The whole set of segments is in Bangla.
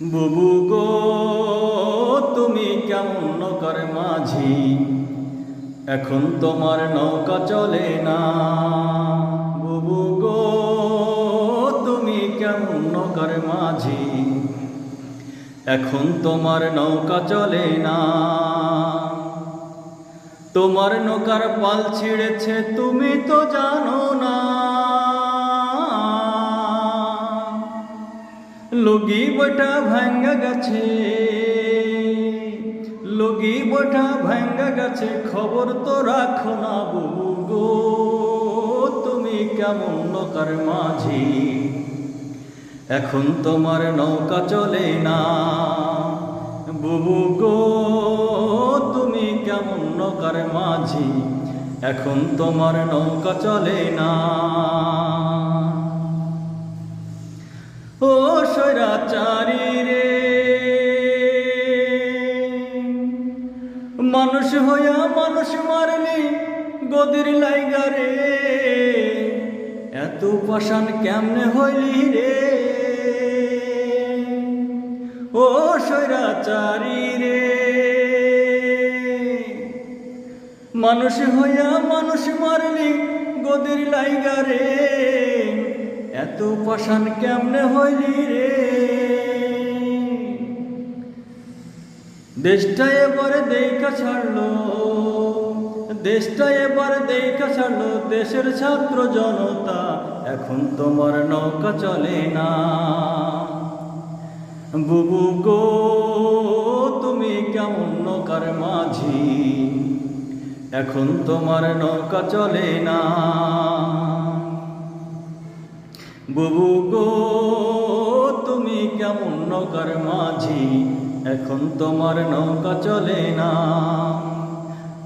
বুবু গো তুমি কেমন নৌকার মাঝি, এখন তোমার নৌকা চলে না। বুবু গো তুমি কেমন নৌকার মাঝি, এখন তোমার নৌকা চলে না। তোমার নৌকার পাল ছিঁড়েছে তুমি তো জানো না। লগি বটা ভাঙ্গা গেছে, লগি বটা ভাঙ্গা গেছে, খবর তো রাখো না। বুবু গো তুমি কেমন নৌকার মাঝি, এখন তোমার নৌকা চলে না। বুবু গো তুমি কেমন নৌকার মাঝি, এখন তোমার নৌকা চলে না। ও স্বৈরাচারী রে, মানুষ হইয়া মানুষ মারলি গদির লাইগা রে, এত পাষাণ কেমনে হইলি রে। ও স্বৈরাচারী রে, মানুষ হইয়া মানুষ মারলি গদির লাইগা রে, এত পাষাণ কেমনে হইলি রে। দেশটা এবার দেখা ছাড়লো, দেশটা এবার দেখা ছাড়লো, দেশের ছাত্র জনতা, এখন তোমার নৌকা চলে না। বুবু গো তুমি কেমন নৌকার মাঝি, এখন তোমার নৌকা চলে না। বুবু গো তুমি কেমন নৌকার মাঝি, এখন তোমার নৌকা চলে না।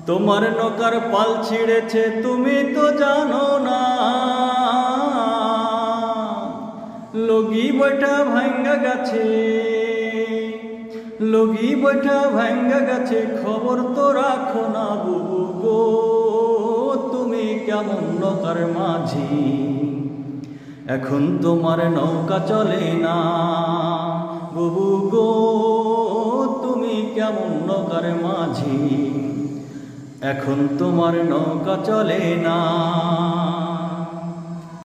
তোমার নৌকার পাল ছিঁড়েছে তুমি তো জানো না। লগি বটা ভাঙ্গা গেছে, লগি বটা ভাঙ্গা গেছে, খবর তো রাখো না। বুবু গো তুমি কেমন নৌকার মাঝি, এখন তোমার নৌকা চলে না। বুবু গো তুমি কেমন নৌকার মাঝি, এখন তোমার নৌকা চলে না।